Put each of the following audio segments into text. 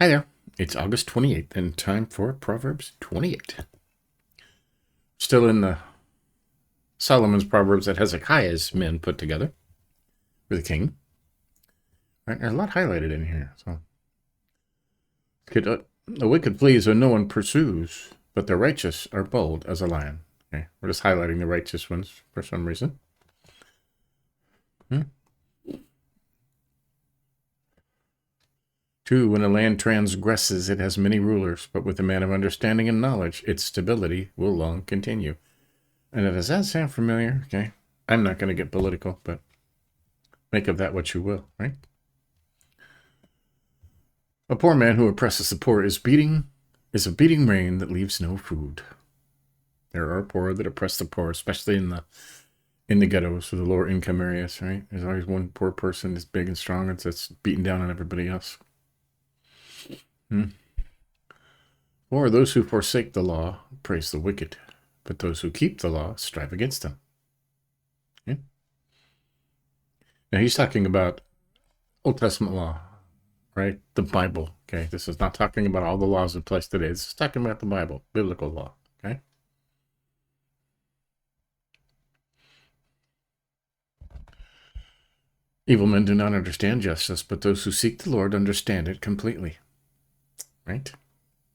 Hi there. It's August 28th and time for Proverbs 28. Still in the Solomon's Proverbs that Hezekiah's men put together for the king. Right, there's a lot highlighted in here. So, the wicked flees when no one pursues, but the righteous are bold as a lion. Okay, we're just highlighting the righteous ones for some reason. 2, when a land transgresses, it has many rulers, but with a man of understanding and knowledge, its stability will long continue. And does that sound familiar? Okay. I'm not going to get political, but make of that what you will, right? A poor man who oppresses the poor is a beating rain that leaves no food. There are poor that oppress the poor, especially in the ghettos or the lower income areas, right? There's always one poor person that's big and strong that's beating down on everybody else. Or those who forsake the law praise the wicked, but those who keep the law strive against them. Okay? Now he's talking about Old Testament law, right? The Bible. Okay, this is not talking about all the laws in place today. This is talking about the Bible, biblical law. Okay. Evil men do not understand justice, but those who seek the Lord understand it completely. Right?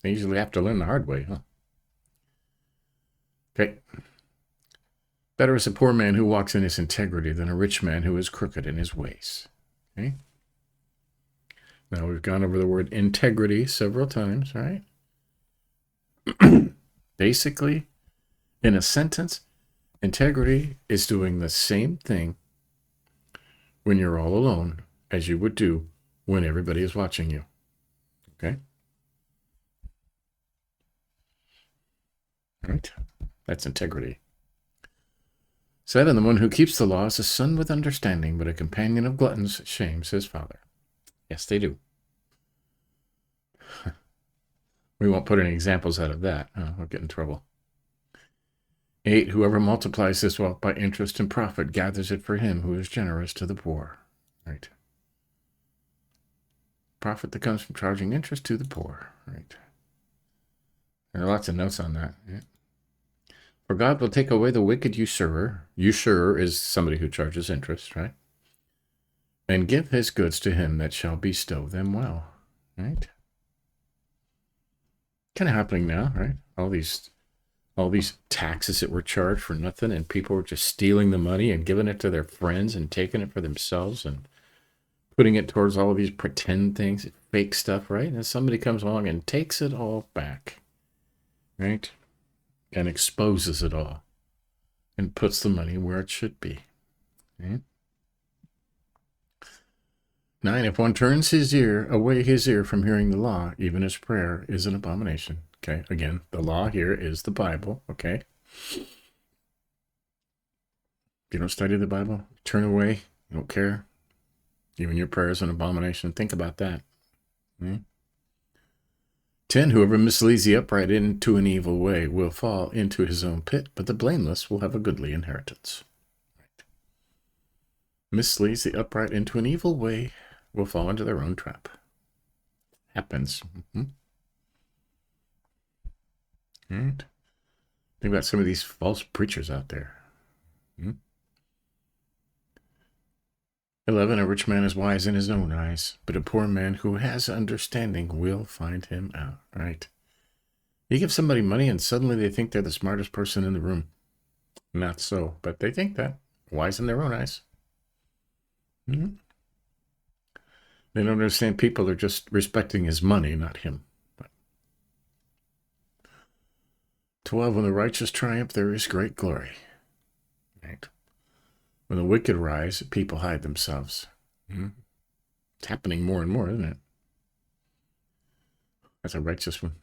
They usually have to learn the hard way, huh? Okay. Better is a poor man who walks in his integrity than a rich man who is crooked in his ways. Okay. Now we've gone over the word integrity several times, right? Basically, in a sentence, integrity is doing the same thing when you're all alone as you would do when everybody is watching you. Okay? Right? That's integrity. 7, the one who keeps the law is a son with understanding, but a companion of gluttons shames his father. Yes, they do. We won't put any examples out of that. We'll get in trouble. 8, whoever multiplies his wealth by interest and profit gathers it for him who is generous to the poor. Right. Profit that comes from charging interest to the poor. Right. There are lots of notes on that. Yeah. For God will take away the wicked usurer. Usurer is somebody who charges interest, right? And give his goods to him that shall bestow them well. Right? Kind of happening now, right? All these taxes that were charged for nothing, and people were just stealing the money and giving it to their friends and taking it for themselves and putting it towards all of these pretend things, fake stuff, right? And somebody comes along and takes it all back, right? And exposes it all and puts the money where it should be. Right? 9, if one turns his ear from hearing the law, even his prayer is an abomination. Okay, again, the law here is the Bible, okay? If you don't study the Bible, turn away, you don't care, even your prayer is an abomination. Think about that. 10, whoever misleads the upright into an evil way will fall into his own pit, but the blameless will have a goodly inheritance. Right. Misleads the upright into an evil way will fall into their own trap. Happens. Right. Think about some of these false preachers out there. 11, a rich man is wise in his own eyes, but a poor man who has understanding will find him out. Right. You give somebody money and suddenly they think they're the smartest person in the room. Not so, but they think that. Wise in their own eyes. They don't understand people are just respecting his money, not him. 12, when the righteous triumph, there is great glory. Right. When the wicked rise, people hide themselves. It's happening more and more, isn't it? That's a righteous one.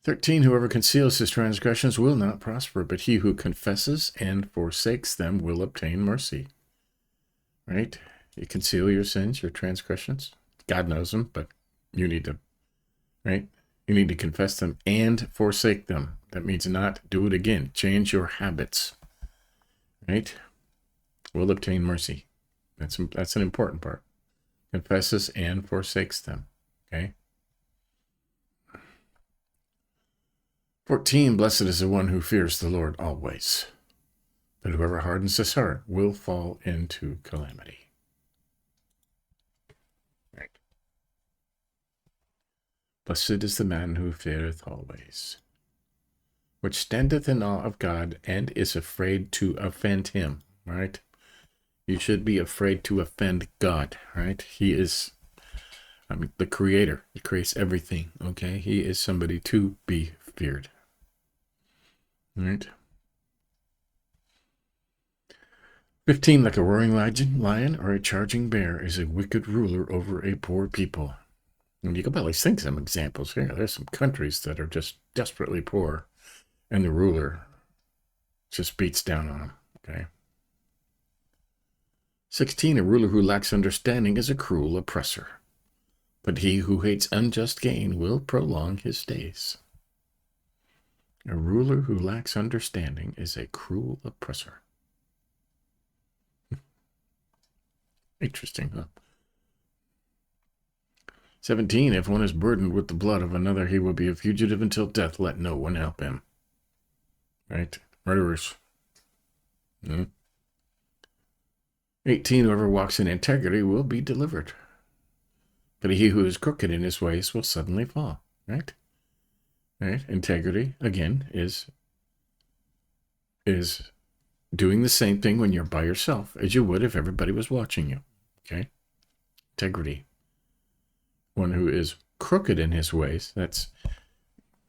13, whoever conceals his transgressions will not prosper, but he who confesses and forsakes them will obtain mercy. Right? You conceal your sins, your transgressions. God knows them, but you need to, right? You need to confess them and forsake them. That means not do it again. Change your habits. Right? We'll obtain mercy. That's an important part. confesses and forsakes them. Okay. 14, blessed is the one who fears the Lord always, but whoever hardens his heart will fall into calamity. Right. Blessed is the man who feareth always, which standeth in awe of God and is afraid to offend him. Right. You should be afraid to offend God. Right. He is, the creator. He creates everything. Okay. He is somebody to be feared. Right. 15, like a roaring lion or a charging bear is a wicked ruler over a poor people. And you can probably think some examples here. There's some countries that are just desperately poor, and the ruler just beats down on them. Okay. 16, a ruler who lacks understanding is a cruel oppressor, but he who hates unjust gain will prolong his days. A ruler who lacks understanding is a cruel oppressor. Interesting, huh? 17, if one is burdened with the blood of another, he will be a fugitive until death. Let no one help him. Right? Murderers. 18, whoever walks in integrity will be delivered, but he who is crooked in his ways will suddenly fall. Right? Right? Integrity, again, is doing the same thing when you're by yourself as you would if everybody was watching you. Okay? Integrity. One who is crooked in his ways, that's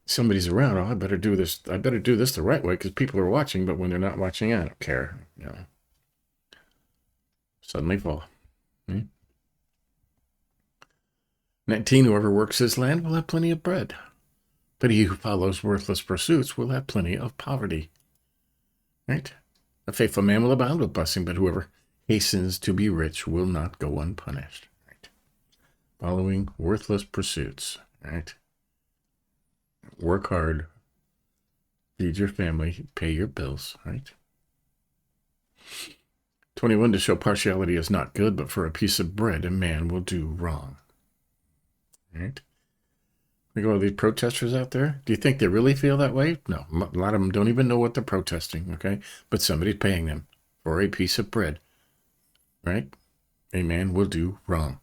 somebody's around. Oh, I better do this the right way because people are watching, but when they're not watching, I don't care. Suddenly fall. 19, whoever works his land will have plenty of bread, but he who follows worthless pursuits will have plenty of poverty. Right? A faithful man will abound with blessing, but whoever hastens to be rich will not go unpunished. Right? Following worthless pursuits. Right? Work hard, feed your family, pay your bills. Right? 21, to show partiality is not good, but for a piece of bread a man will do wrong. Right? Look at all these protesters out there. Do you think they really feel that way? No, a lot of them don't even know what they're protesting, okay? But somebody's paying them for a piece of bread, right? A man will do wrong.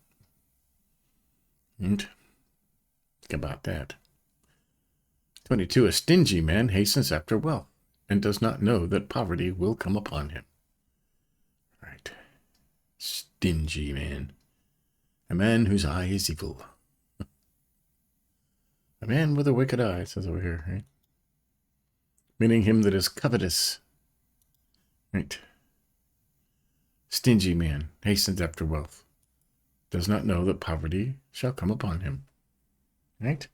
And think about that. 22, a stingy man hastens after wealth and does not know that poverty will come upon him. Right. Stingy man. A man whose eye is evil. A man with a wicked eye, it says over here, right? Meaning him that is covetous. Right. Stingy man hastens after wealth, does not know that poverty shall come upon him. Right?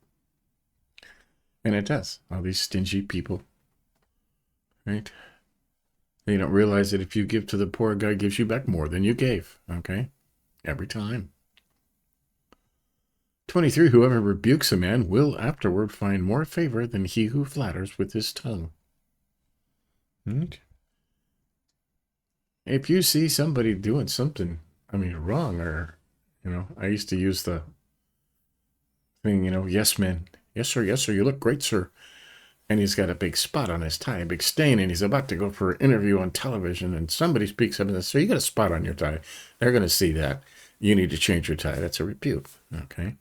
And it does. All these stingy people. Right? They don't realize that if you give to the poor, God gives you back more than you gave. Okay? Every time. 23, whoever rebukes a man will afterward find more favor than he who flatters with his tongue. Right? If you see somebody doing something, wrong, or, I used to use the thing, yes, man. Yes, sir, you look great, sir. And he's got a big spot on his tie, a big stain, and he's about to go for an interview on television, and somebody speaks up and says, sir, you got a spot on your tie. They're going to see that. You need to change your tie. That's a rebuke, okay?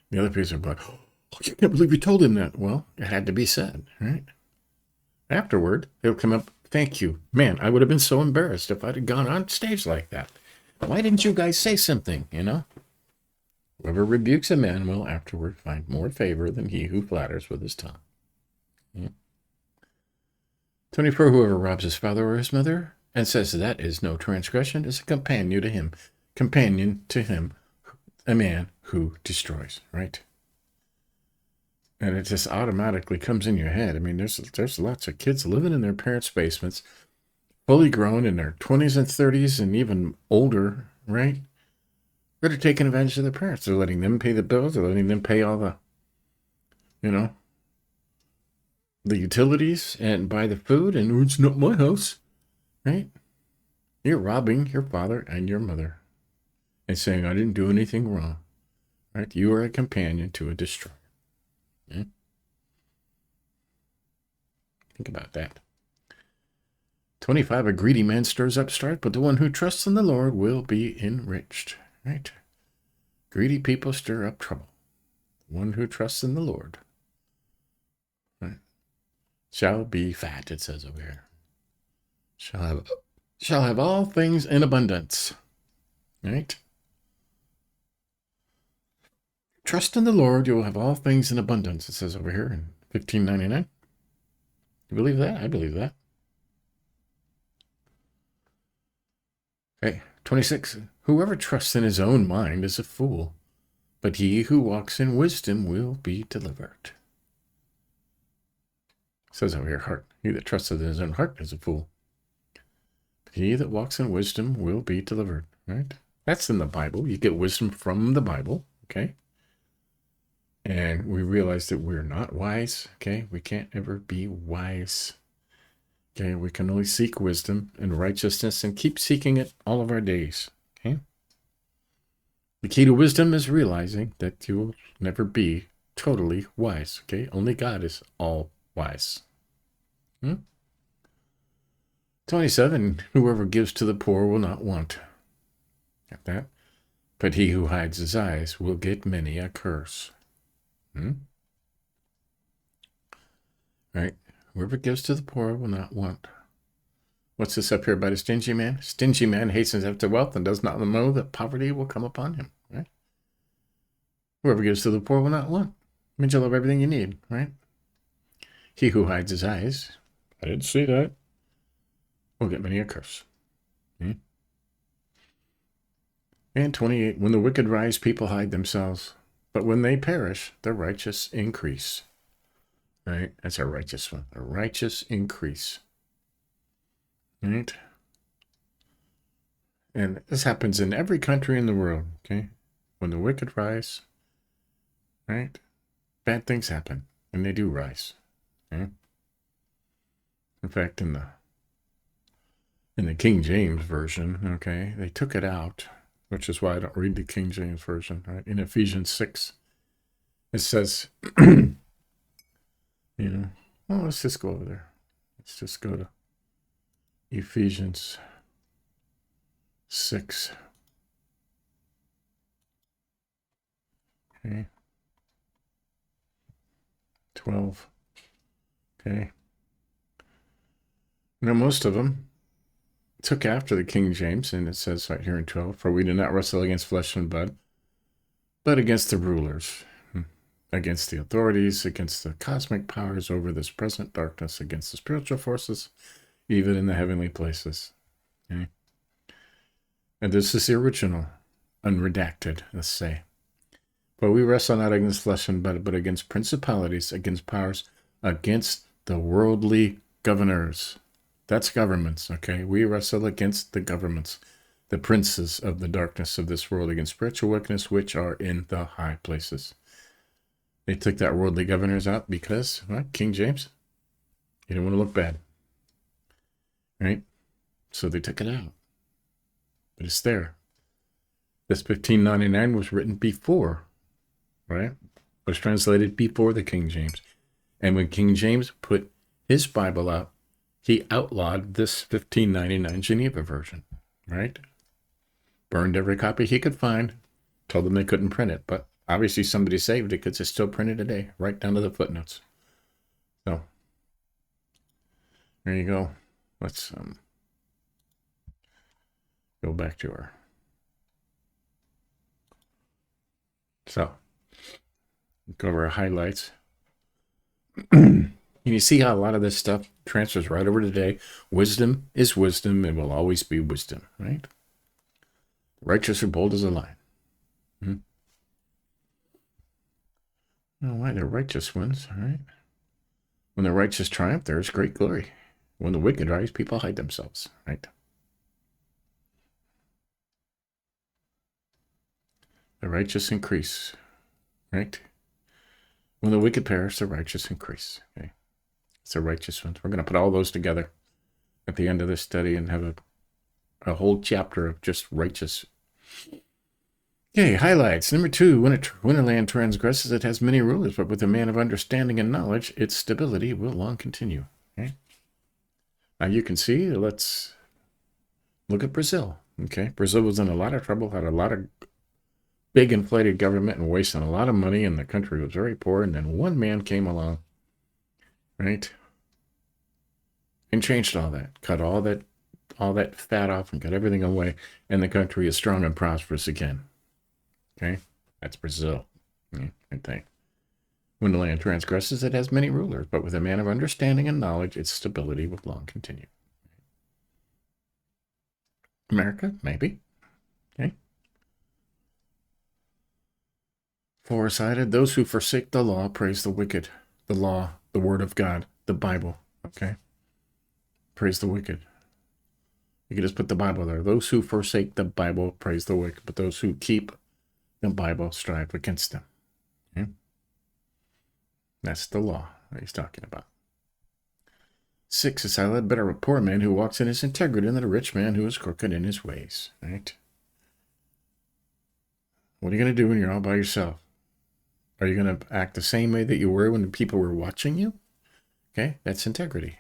The other people are like, oh, I can't believe you told him that. Well, it had to be said, right? Afterward, they'll come up, thank you. Man, I would have been so embarrassed if I'd have gone on stage like that. Why didn't you guys say something, Whoever rebukes a man will afterward find more favor than he who flatters with his tongue. 24, whoever robs his father or his mother and says that is no transgression is a companion to him, a man who destroys, right? And it just automatically comes in your head. There's lots of kids living in their parents' basements, fully grown in their 20s and 30s and even older, right? They're taking advantage of their parents. They're letting them pay the bills. They're letting them pay all the, the utilities and buy the food. And it's not my house, right? You're robbing your father and your mother. and saying, I didn't do anything wrong. Right? You are a companion to a destroyer. Yeah? Think about that. 25, a greedy man stirs up strife, but the one who trusts in the Lord will be enriched. Right? Greedy people stir up trouble. The one who trusts in the Lord, right, shall be fat, it says over here. Shall have all things in abundance. Right? Trust in the Lord, you will have all things in abundance, it says over here in 1599. You believe that? I believe that. Okay, 26. Whoever trusts in his own mind is a fool, but he who walks in wisdom will be delivered. It says over here, heart. He that trusteth in his own heart is a fool. But he that walks in wisdom will be delivered. Right? That's in the Bible. You get wisdom from the Bible. Okay? And we realize that we're not wise. Okay? We can't ever be wise. Okay? We can only seek wisdom and righteousness and keep seeking it all of our days. Okay? The key to wisdom is realizing that you will never be totally wise. Okay? Only God is all wise. 27, whoever gives to the poor will not want. Got that? But he who hides his eyes will get many a curse. Right? Whoever gives to the poor will not want. What's this up here about a stingy man? Stingy man hastens after wealth and does not know that poverty will come upon him. Right? Whoever gives to the poor will not want. It means you'll have everything you need. Right? He who hides his eyes, I didn't see that, will get many a curse. And 28, when the wicked rise, people hide themselves. But when they perish, the righteous increase. Right? That's a righteous one. A righteous increase. Right? And this happens in every country in the world. Okay? When the wicked rise, right? Bad things happen. And they do rise. Okay? In fact, in the King James Version, okay, they took it out, which is why I don't read the King James Version. Right? In Ephesians 6, it says, well, let's just go over there. Let's just go to Ephesians 6. Okay. 12. Okay. Now, most of them took after the King James, and it says right here in 12, for we do not wrestle against flesh and blood, but against the rulers, against the authorities, against the cosmic powers over this present darkness, against the spiritual forces, even in the heavenly places. Okay? And this is the original, unredacted, let's say. For we wrestle not against flesh and blood, but against principalities, against powers, against the worldly governors. That's governments, okay? We wrestle against the governments, the princes of the darkness of this world, against spiritual wickedness, which are in the high places. They took that worldly governors out because, what? King James? You don't want to look bad. Right? So they took it out. But it's there. This 1599 was written before, right? Was translated before the King James. And when King James put his Bible out, he outlawed this 1599 Geneva version, right? Burned every copy he could find, told them they couldn't print it, but obviously somebody saved it because it's still printed today, right down to the footnotes. So, there you go. Let's go back to her. So, go over our highlights. And you see how a lot of this stuff transfers right over today. Wisdom is wisdom and will always be wisdom, right? Righteous or bold as a lion. Oh, why? They're righteous ones, all right? When the righteous triumph, there is great glory. When the wicked rise, people hide themselves, right? The righteous increase, right? When the wicked perish, the righteous increase, okay? It's the righteous ones. We're going to put all those together at the end of this study and have a whole chapter of just righteous Okay, highlights. Number 2, when a land transgresses, it has many rulers, but with a man of understanding and knowledge, its stability will long continue. Okay. Now you can see, let's look at Brazil. Okay, Brazil was in a lot of trouble, had a lot of big inflated government and wasting a lot of money, and the country was very poor. And then one man came along, right, and changed all that, cut all that fat off, and got everything away, and the country is strong and prosperous again. Okay, that's Brazil. I think. When the land transgresses, it has many rulers, but with a man of understanding and knowledge, its stability will long continue. America, maybe. Okay. Four-sided, those who forsake the law praise the wicked. The law, the word of God, the Bible. Okay. Praise the wicked. You can just put the Bible there. Those who forsake the Bible praise the wicked, but those who keep the Bible strive against them. Okay. That's the law that he's talking about. 6 is highlighted, better a poor man who walks in his integrity than a rich man who is crooked in his ways. Right? What are you going to do when you're all by yourself? Are you going to act the same way that you were when people were watching you? Okay, that's integrity.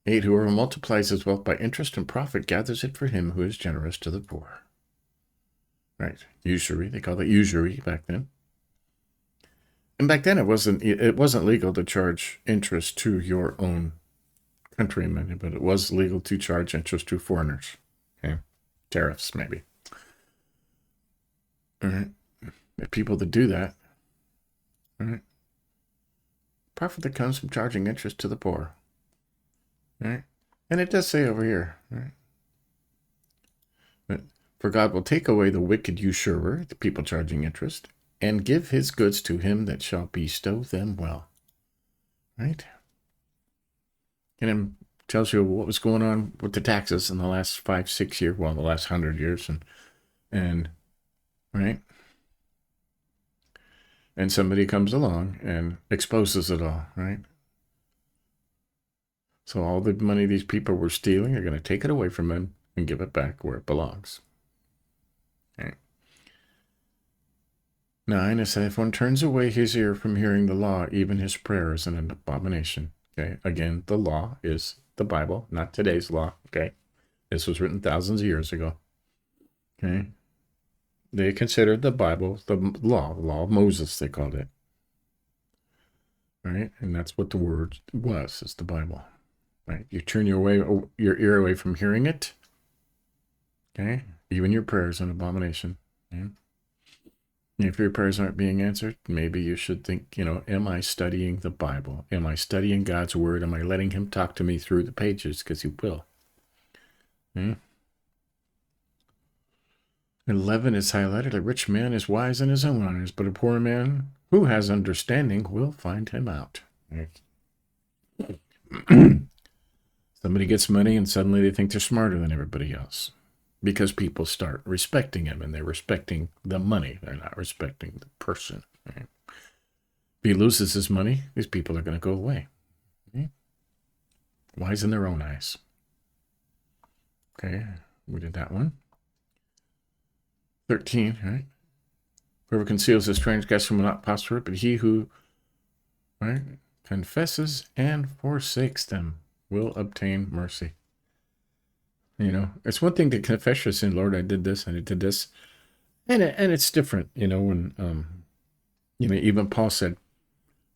8, whoever multiplies his wealth by interest and profit gathers it for him who is generous to the poor. Right, usury, they called it usury back then. And back then it wasn't legal to charge interest to your own countrymen, but it was legal to charge interest to foreigners. Okay, tariffs maybe. All right, if people that do that, all right, profit that comes from charging interest to the poor. All right, and it does say over here, right? But for God will take away the wicked usurer, the people charging interest, and give his goods to him that shall bestow them well. Right? And it tells you what was going on with the taxes in the last 5-6 years, well, the last 100 years, and right? And somebody comes along and exposes it all, right? So all the money these people were stealing are going to take it away from them and give it back where it belongs. Okay. 9 is that if one turns away his ear from hearing the law, even his prayer is an abomination. Okay. Again, the law is the Bible, not today's law. Okay. This was written thousands of years ago. Okay. They considered the Bible the law of Moses, they called it. Right? And that's what the word was, is the Bible. Right? You turn your ear away from hearing it. Okay. Even your prayer is an abomination. Okay? If your prayers aren't being answered, maybe you should think, am I studying the Bible? Am I studying God's word? Am I letting him talk to me through the pages? Because he will. Okay. 11 is highlighted. A rich man is wise in his own eyes, but a poor man who has understanding will find him out. Right. Somebody gets money and suddenly they think they're smarter than everybody else. Because people start respecting him, and they're respecting the money. They're not respecting the person. Right? If he loses his money, these people are going to go away. Okay? Wise in their own eyes. Okay, we did that one. 13, right? Whoever conceals his transgression will not prosper, but he who, right, confesses and forsakes them will obtain mercy. It's one thing to confess your sin. Lord, I did this and I did this. And it's different, when, even Paul said,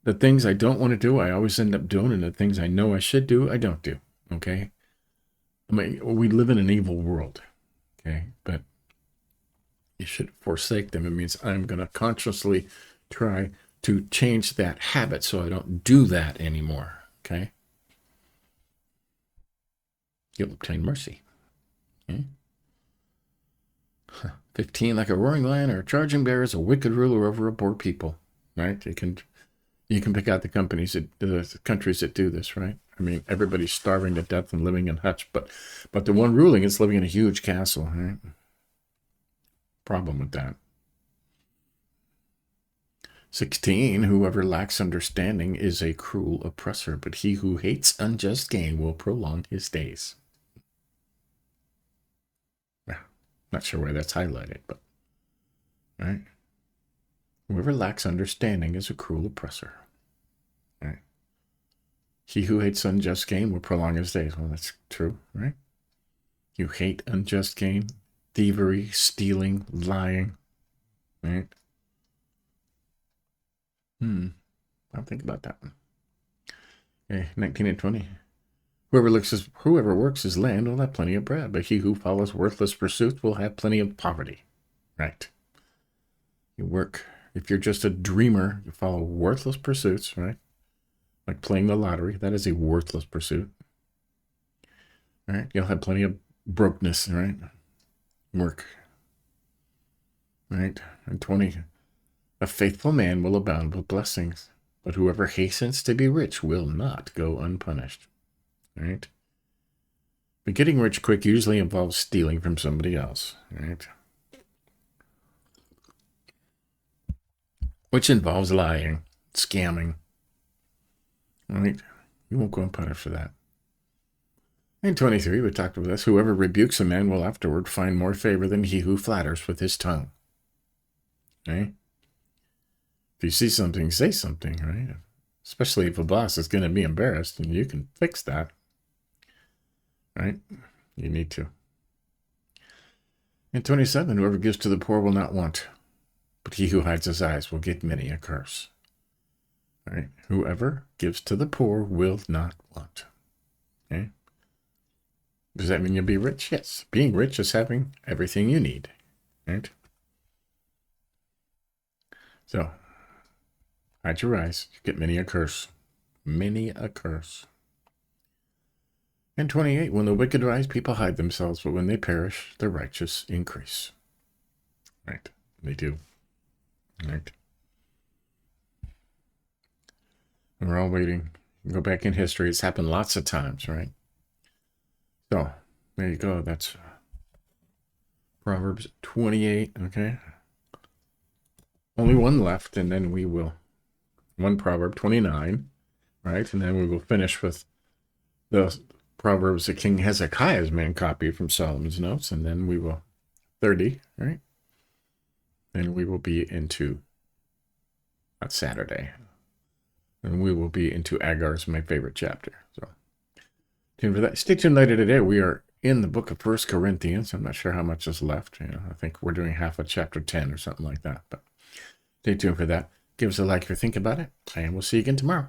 the things I don't want to do, I always end up doing, and the things I know I should do, I don't do. Okay. I mean, we live in an evil world. Okay. But you should forsake them. It means I'm going to consciously try to change that habit so I don't do that anymore. Okay. You'll obtain mercy. Okay. 15, like a roaring lion or a charging bear is a wicked ruler over a poor people. Right? You can pick out the countries that do this, right? I mean, everybody's starving to death and living in huts, but the one ruling is living in a huge castle, right? Problem with that. 16, whoever lacks understanding is a cruel oppressor, but he who hates unjust gain will prolong his days. Not sure why that's highlighted, but right. Whoever lacks understanding is a cruel oppressor. Right. He who hates unjust gain will prolong his days. Well, that's true, right? You hate unjust gain, thievery, stealing, lying, right? I'll think about that one. Okay, 19 and 20. Whoever works his land will have plenty of bread, but he who follows worthless pursuits will have plenty of poverty. Right. You work. If you're just a dreamer, you follow worthless pursuits, right? Like playing the lottery. That is a worthless pursuit. Right? You'll have plenty of brokenness, right? Work. Right? And 20. A faithful man will abound with blessings, but whoever hastens to be rich will not go unpunished. Right? But getting rich quick usually involves stealing from somebody else, right? Which involves lying, scamming, right? You won't go unpunished for that. In 23, we talked about this. Whoever rebukes a man will afterward find more favor than he who flatters with his tongue. Okay? If you see something, say something, right? Especially if a boss is going to be embarrassed, and you can fix that. Right? You need to. In 27, whoever gives to the poor will not want, but he who hides his eyes will get many a curse. All right? Whoever gives to the poor will not want. Okay? Does that mean you'll be rich? Yes. Being rich is having everything you need. Right? So, hide your eyes. You get many a curse. Many a curse. And 28, when the wicked rise, people hide themselves, but when they perish, the righteous increase. Right? They do. Right? And we're all waiting. Go back in history. It's happened lots of times, right? So, there you go. That's Proverbs 28, okay? Only one left, and then we will, one Proverb 29, right? And then we will finish with the Proverbs that King Hezekiah's man copied from Solomon's notes, and then we will, 30, right? And we will be into, not Saturday, and we will be into Agar's, my favorite chapter. So, tune for that. Stay tuned later today. We are in the book of 1 Corinthians. I'm not sure how much is left. I think we're doing half of chapter 10 or something like that. But stay tuned for that. Give us a like if you think about it. And we'll see you again tomorrow.